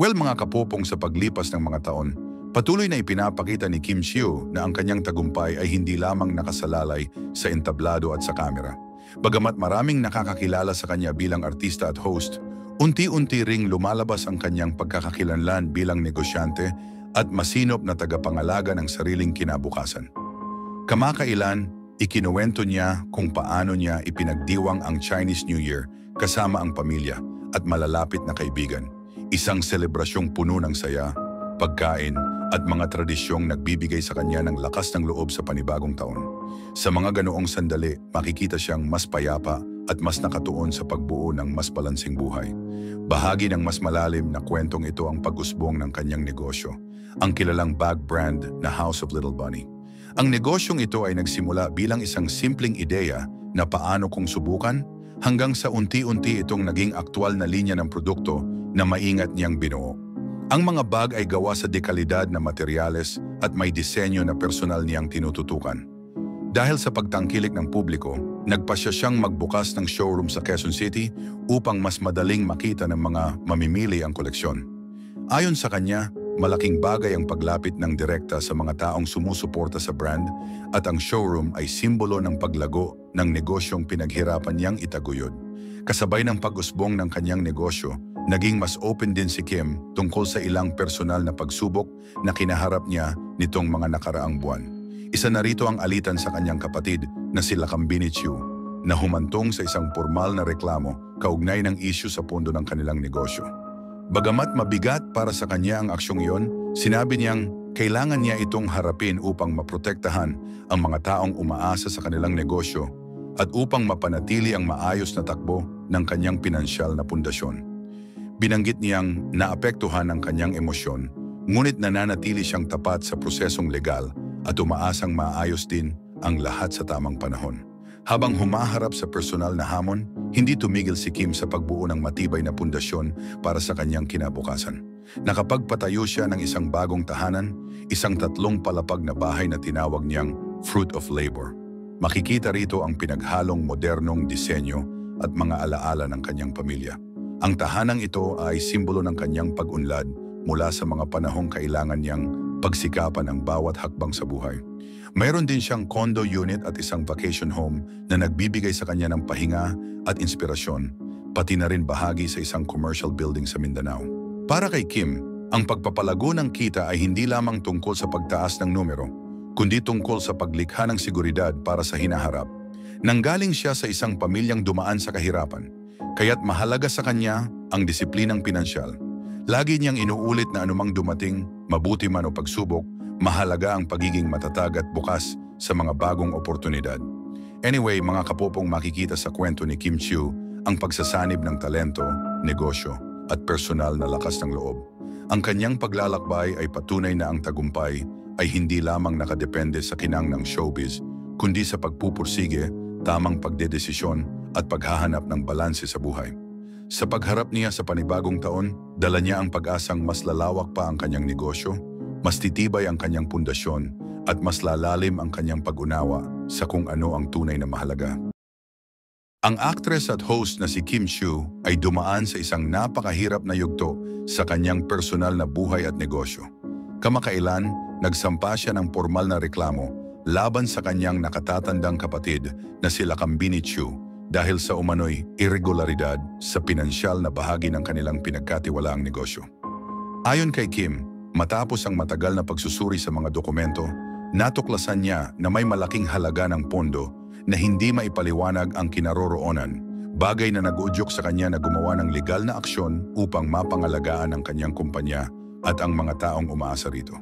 Well mga kapopong, sa paglipas ng mga taon, patuloy na ipinapakita ni Kim Chiu na ang kanyang tagumpay ay hindi lamang nakasalalay sa entablado at sa kamera. Bagamat maraming nakakakilala sa kanya bilang artista at host, unti-unti ring lumalabas ang kanyang pagkakakilanlan bilang negosyante at masinop na tagapangalaga ng sariling kinabukasan. Kamakailan, ikinuwento niya kung paano niya ipinagdiwang ang Chinese New Year kasama ang pamilya at malalapit na kaibigan. Isang selebrasyong puno ng saya, pagkain at mga tradisyong nagbibigay sa kanya ng lakas ng loob sa panibagong taon. Sa mga ganoong sandali, makikita siyang mas payapa at mas nakatuon sa pagbuo ng mas balansing buhay. Bahagi ng mas malalim na kwentong ito ang pag-usbong ng kanyang negosyo, ang kilalang bag brand na House of Little Bunny. Ang negosyong ito ay nagsimula bilang isang simpleng ideya na paano kung subukan, hanggang sa unti-unti itong naging aktwal na linya ng produkto na maingat niyang binuo. Ang mga bag ay gawa sa dekalidad na materyales at may disenyo na personal niyang tinututukan. Dahil sa pagtangkilik ng publiko, nagpasya siyang magbukas ng showroom sa Quezon City upang mas madaling makita ng mga mamimili ang koleksyon. Ayon sa kanya, malaking bagay ang paglapit ng direkta sa mga taong sumusuporta sa brand at ang showroom ay simbolo ng paglago ng negosyong pinaghirapan niyang itaguyod. Kasabay ng pag-usbong ng kanyang negosyo, naging mas open din si Kim tungkol sa ilang personal na pagsubok na kinaharap niya nitong mga nakaraang buwan. Isa na rito ang alitan sa kanyang kapatid na si Lakambini Chiu na humantong sa isang formal na reklamo kaugnay ng issue sa pondo ng kanilang negosyo. Bagamat mabigat para sa kanya ang aksyong iyon, sinabi niyang kailangan niya itong harapin upang maprotektahan ang mga taong umaasa sa kanilang negosyo at upang mapanatili ang maayos na takbo ng kanyang pinansyal na pundasyon. Binanggit niyang naapektuhan ang kanyang emosyon, ngunit nananatili siyang tapat sa prosesong legal at umaasang maayos din ang lahat sa tamang panahon. Habang humaharap sa personal na hamon, hindi tumigil si Kim sa pagbuo ng matibay na pundasyon para sa kanyang kinabukasan. Nakapagpatayo siya ng isang bagong tahanan, isang 3 palapag na bahay na tinawag niyang Fruit of Labor. Makikita rito ang pinaghalong modernong disenyo at mga alaala ng kanyang pamilya. Ang tahanang ito ay simbolo ng kanyang pag-unlad mula sa mga panahong kailangan niyang pagsikapan ang bawat hakbang sa buhay. Mayroon din siyang condo unit at isang vacation home na nagbibigay sa kanya ng pahinga at inspirasyon, pati na rin bahagi sa isang commercial building sa Mindanao. Para kay Kim, ang pagpapalago ng kita ay hindi lamang tungkol sa pagtaas ng numero, kundi tungkol sa paglikha ng seguridad para sa hinaharap. Nanggaling siya sa isang pamilyang dumaan sa kahirapan, kaya't mahalaga sa kanya ang disiplinang pinansyal. Lagi niyang inuulit na anumang dumating, mabuti man o pagsubok, mahalaga ang pagiging matatag at bukas sa mga bagong oportunidad. Anyway, mga kapopong, makikita sa kwento ni Kim Chiu ang pagsasanib ng talento, negosyo at personal na lakas ng loob. Ang kanyang paglalakbay ay patunay na ang tagumpay ay hindi lamang nakadepende sa kinang ng showbiz, kundi sa pagpupursige, tamang pagdedesisyon at paghahanap ng balanse sa buhay. Sa pagharap niya sa panibagong taon, dala niya ang pag-asang mas lalawak pa ang kanyang negosyo, mas titibay ang kanyang pundasyon at mas lalalim ang kanyang pag-unawa sa kung ano ang tunay na mahalaga. Ang actress at host na si Kim Chiu ay dumaan sa isang napakahirap na yugto sa kanyang personal na buhay at negosyo. Kamakailan, nagsampa siya ng formal na reklamo laban sa kanyang nakatatandang kapatid na si Lakambini Chiu dahil sa umano'y irregularidad sa pinansyal na bahagi ng kanilang pinagkatiwalaang negosyo. Ayon kay Kim, matapos ang matagal na pagsusuri sa mga dokumento, natuklasan niya na may malaking halaga ng pondo na hindi maipaliwanag ang kinaroroonan, bagay na nag-uudyok sa kanya na gumawa ng legal na aksyon upang mapangalagaan ang kanyang kumpanya at ang mga taong umaasa rito.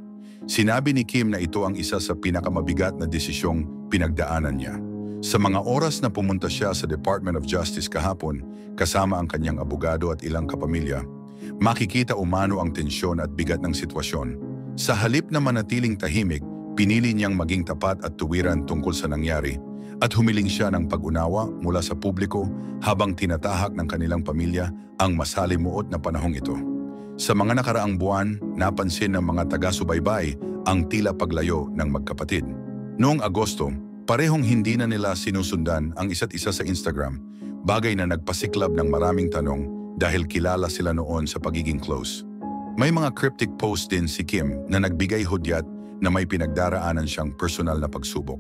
Sinabi ni Kim na ito ang isa sa pinakamabigat na desisyong pinagdaanan niya. Sa mga oras na pumunta siya sa Department of Justice kahapon, kasama ang kanyang abogado at ilang kapamilya, makikita umano ang tensyon at bigat ng sitwasyon. Sa halip na manatiling tahimik, pinili niyang maging tapat at tuwiran tungkol sa nangyari at humiling siya ng pag-unawa mula sa publiko habang tinatahak ng kanilang pamilya ang masalimuot na panahong ito. Sa mga nakaraang buwan, napansin ng mga taga-subaybay ang tila paglayo ng magkapatid. Noong Agosto, parehong hindi na nila sinusundan ang isa't isa sa Instagram, bagay na nagpasiklab ng maraming tanong dahil kilala sila noon sa pagiging close. May mga cryptic post din si Kim na nagbigay hudyat na may pinagdaraanan siyang personal na pagsubok.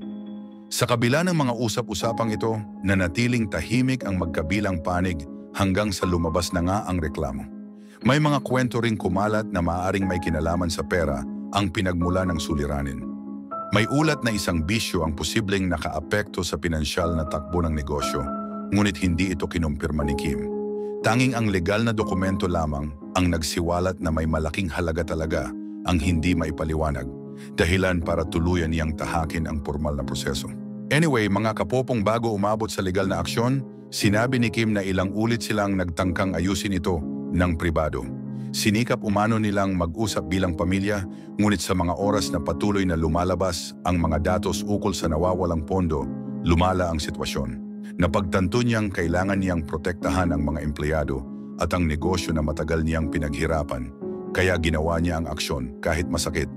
Sa kabila ng mga usap-usapang ito, nanatiling tahimik ang magkabilang panig hanggang sa lumabas na nga ang reklamo. May mga kwento ring kumalat na maaaring may kinalaman sa pera ang pinagmula ng suliranin. May ulat na isang bisyo ang posibleng nakaapekto sa pinansyal na takbo ng negosyo, ngunit hindi ito kinumpirma ni Kim. Tanging ang legal na dokumento lamang ang nagsiwalat na may malaking halaga talaga ang hindi maipaliwanag, dahilan para tuluyan niyang tahakin ang formal na proseso. Anyway, mga kapopong, bago umabot sa legal na aksyon, sinabi ni Kim na ilang ulit silang nagtangkang ayusin ito ng pribado. Sinikap umano nilang mag-usap bilang pamilya, ngunit sa mga oras na patuloy na lumalabas ang mga datos ukol sa nawawalang pondo, lumala ang sitwasyon. Napagtanto niyang kailangan niyang protektahan ang mga empleyado at ang negosyo na matagal niyang pinaghirapan, kaya ginawa niya ang aksyon kahit masakit.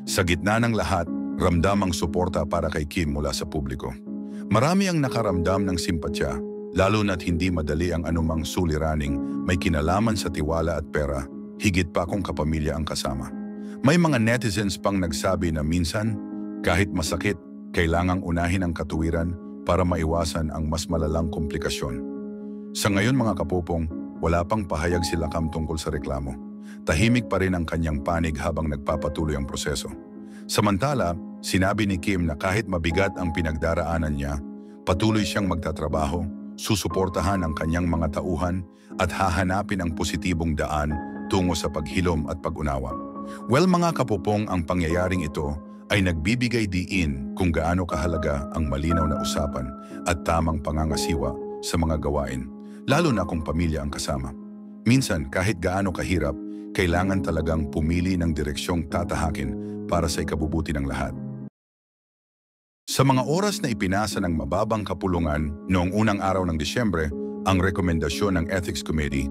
Sa gitna ng lahat, ramdam ang suporta para kay Kim mula sa publiko. Marami ang nakaramdam ng simpatya, lalo na't hindi madali ang anumang suliraning may kinalaman sa tiwala at pera, higit pa kung kapamilya ang kasama. May mga netizens pang nagsabi na minsan, kahit masakit, kailangang unahin ang katuwiran para maiwasan ang mas malalang komplikasyon. Sa ngayon mga kapopong, wala pang pahayag si Lakam tungkol sa reklamo. Tahimik pa rin ang kanyang panig habang nagpapatuloy ang proseso. Samantala, sinabi ni Kim na kahit mabigat ang pinagdaraanan niya, patuloy siyang magtatrabaho, susuportahan ang kanyang mga tauhan at hahanapin ang positibong daan tungo sa paghilom at pag-unawa. Well mga kapopong, ang pangyayaring ito ay nagbibigay diin kung gaano kahalaga ang malinaw na usapan at tamang pangangasiwa sa mga gawain, lalo na kung pamilya ang kasama. Minsan, kahit gaano kahirap, kailangan talagang pumili ng direksyong tatahakin para sa ikabubuti ng lahat. Sa mga oras na ipinasa ng mababang kapulungan noong unang araw ng Disyembre ang rekomendasyon ng Ethics Committee,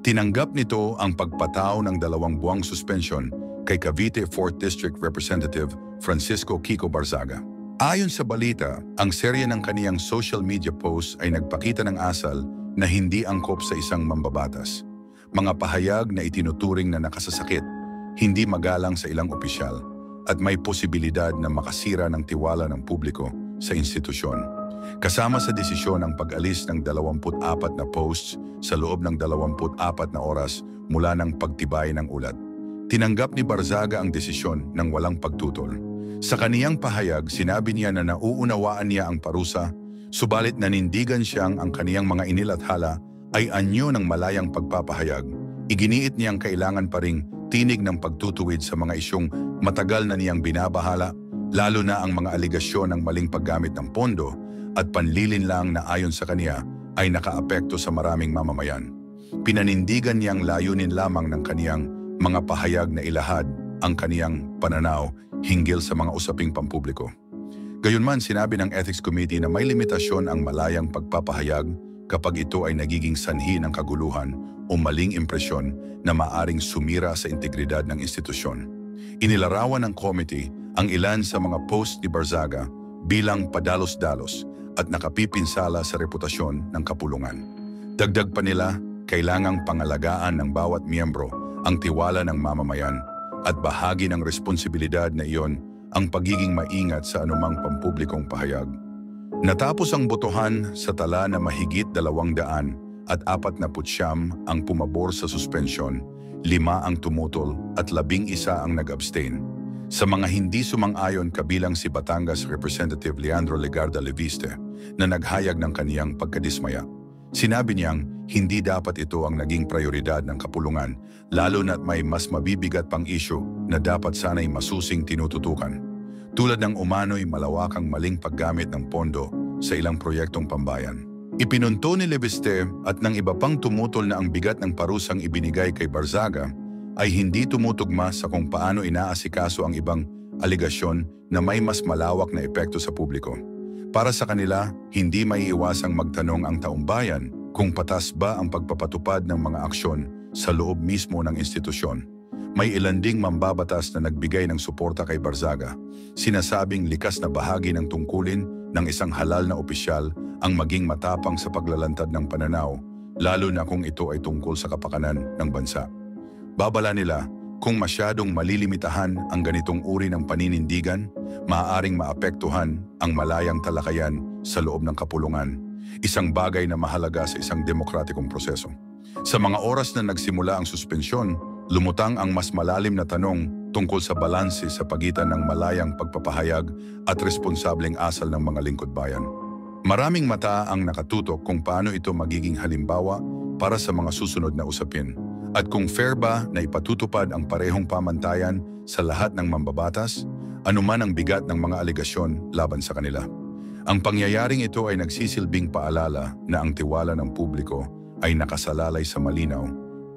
tinanggap nito ang pagpatao ng 2 buwang suspension kay Cavite 4th District Representative Francisco Kiko Barzaga. Ayon sa balita, ang serye ng kaniyang social media posts ay nagpakita ng asal na hindi angkop sa isang mambabatas. Mga pahayag na itinuturing na nakasasakit, hindi magalang sa ilang opisyal, at may posibilidad na makasira ng tiwala ng publiko sa institusyon. Kasama sa desisyon ang pag-alis ng 24 na posts sa loob ng 24 na oras mula ng pagtibay ng ulat. Tinanggap ni Barzaga ang desisyon ng walang pagtutol. Sa kaniyang pahayag, sinabi niya na nauunawaan niya ang parusa, subalit nanindigan siyang ang kaniyang mga inilathala ay anyo ng malayang pagpapahayag. Iginiit niyang kailangan pa ring tinig ng pagtutuwid sa mga isyong matagal na niyang binabahala, lalo na ang mga aligasyon ng maling paggamit ng pondo at panlilinlang na ayon sa kaniya ay nakaapekto sa maraming mamamayan. Pinanindigan niyang layunin lamang ng kaniyang mga pahayag na ilahad ang kaniyang pananaw hinggil sa mga usaping pampubliko. Gayunman, sinabi ng Ethics Committee na may limitasyon ang malayang pagpapahayag kapag ito ay nagiging sanhi ng kaguluhan o maling impresyon na maaring sumira sa integridad ng institusyon. Inilarawan ng committee ang ilan sa mga post ni Barzaga bilang padalos-dalos at nakapipinsala sa reputasyon ng kapulungan. Dagdag pa nila, kailangang pangalagaan ng bawat miyembro ang tiwala ng mamamayan at bahagi ng responsibilidad na iyon ang pagiging maingat sa anumang pampublikong pahayag. Natapos ang botohan sa tala na mahigit 249 ang pumabor sa suspension, 5 ang tumutol at 11 ang nag-abstain. Sa mga hindi sumang-ayon kabilang si Batangas Representative Leandro Legarda Leviste na naghayag ng kaniyang pagkadismaya. Sinabi niyang hindi dapat ito ang naging prioridad ng kapulungan, lalo na't may mas mabibigat pang isyu na dapat sana'y masusing tinututukan. Tulad ng umano'y malawakang maling paggamit ng pondo sa ilang proyektong pambayan. Ipinunto ni Leviste at ng iba pang tumutol na ang bigat ng parusang ibinigay kay Barzaga ay hindi tumutugma sa kung paano inaasikaso ang ibang aligasyon na may mas malawak na epekto sa publiko. Para sa kanila, hindi maiiwasang magtanong ang taumbayan kung patas ba ang pagpapatupad ng mga aksyon sa loob mismo ng institusyon. May ilan ding mambabatas na nagbigay ng suporta kay Barzaga, sinasabing likas na bahagi ng tungkulin ng isang halal na opisyal ang maging matapang sa paglalantad ng pananaw, lalo na kung ito ay tungkol sa kapakanan ng bansa. Babala nila, Kung masyadong malilimitahan ang ganitong uri ng paninindigan, maaaring maapektuhan ang malayang talakayan sa loob ng kapulungan, isang bagay na mahalaga sa isang demokratikong proseso. Sa mga oras na nagsimula ang suspensyon, lumutang ang mas malalim na tanong tungkol sa balanse sa pagitan ng malayang pagpapahayag at responsableng asal ng mga lingkod bayan. Maraming mata ang nakatutok kung paano ito magiging halimbawa para sa mga susunod na usapin. At kung fair ba na ipatutupad ang parehong pamantayan sa lahat ng mambabatas, anuman ang bigat ng mga aligasyon laban sa kanila. Ang pangyayaring ito ay nagsisilbing paalala na ang tiwala ng publiko ay nakasalalay sa malinaw,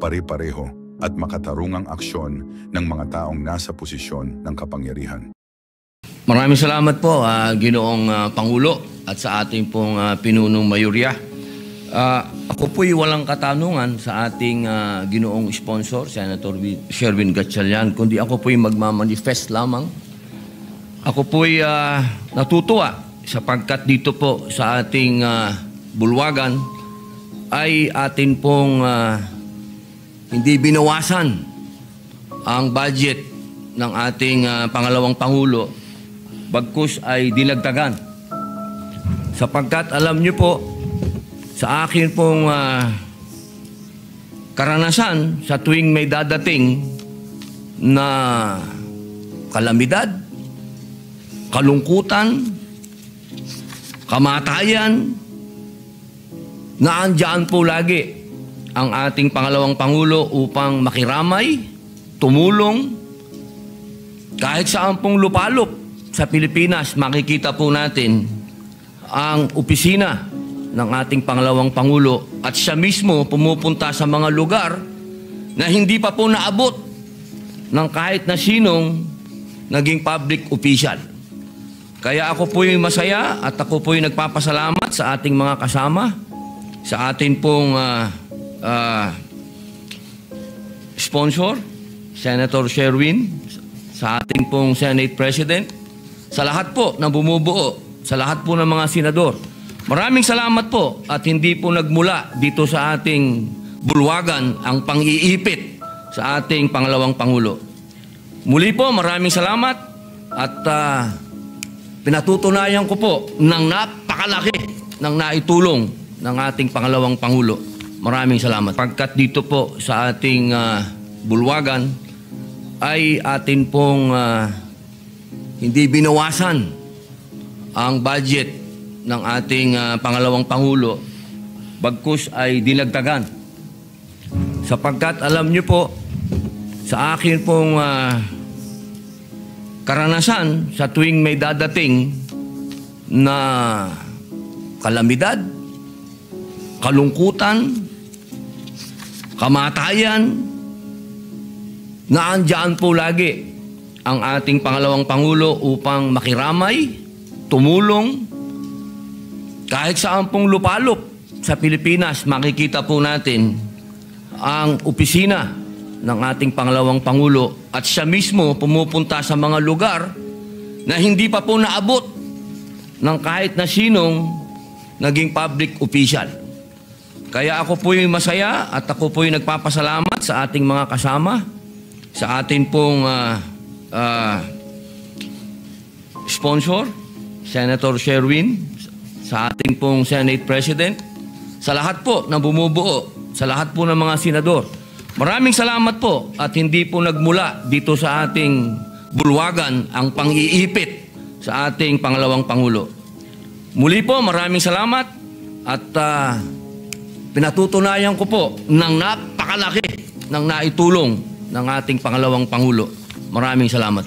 pare-pareho at makatarungang aksyon ng mga taong nasa posisyon ng kapangyarihan. Maraming salamat po, Ginoong Pangulo at sa ating pong pinunong mayorya. Ako po'y walang katanungan sa ating ginoong sponsor, Senator Sherwin Gatchalian, kundi ako po'y magmamanifest lamang. Ako po'y natutuwa sapagkat dito po sa ating bulwagan ay atin pong hindi binawasan ang budget ng ating pangalawang Pangulo, bagkus ay dinagdagan. Sapagkat alam niyo po, sa akin pong karanasan sa tuwing may dadating na kalamidad, kalungkutan, kamatayan, naandyan po lagi ang ating pangalawang Pangulo upang makiramay, tumulong, kahit saan pong lupalop sa Pilipinas, makikita po natin ang opisina ng ating pangalawang Pangulo at siya mismo pumupunta sa mga lugar na hindi pa po naabot ng kahit na sinong naging public official. Kaya ako po'y masaya at ako po'y nagpapasalamat sa ating mga kasama, sa ating pong sponsor, Senator Sherwin, sa ating pong Senate President, sa lahat po na bumubuo, sa lahat po ng mga senador. Maraming salamat po at hindi po nagmula dito sa ating bulwagan ang pang-iipit sa ating pangalawang Pangulo. Muli po, maraming salamat at pinatutunayan ko po ng napakalaki ng naitulong ng ating pangalawang Pangulo. Maraming salamat. Pagkat dito po sa ating bulwagan ay atin pong hindi binawasan ang budget ng ating pangalawang Pangulo, bagkus ay dinagdagan. Sapagkat alam niyo po, sa akin pong karanasan sa tuwing may dadating na kalamidad, kalungkutan, kamatayan, naandyan po lagi ang ating pangalawang Pangulo upang makiramay, tumulong, kahit saan pong lupalop sa Pilipinas, makikita po natin ang opisina ng ating pangalawang Pangulo at siya mismo pumupunta sa mga lugar na hindi pa po naabot ng kahit na sinong naging public official. Kaya ako po'y masaya at ako po'y nagpapasalamat sa ating mga kasama, sa ating pong sponsor, Senator Sherwin, sa ating pong Senate President, sa lahat po na bumubuo, sa lahat po ng mga senador. Maraming salamat po at hindi po nagmula dito sa ating bulwagan ang pang-iipit sa ating pangalawang Pangulo. Muli po, maraming salamat at pinatutunayan ko po ng napakalaki ng naitulong ng ating pangalawang Pangulo. Maraming salamat.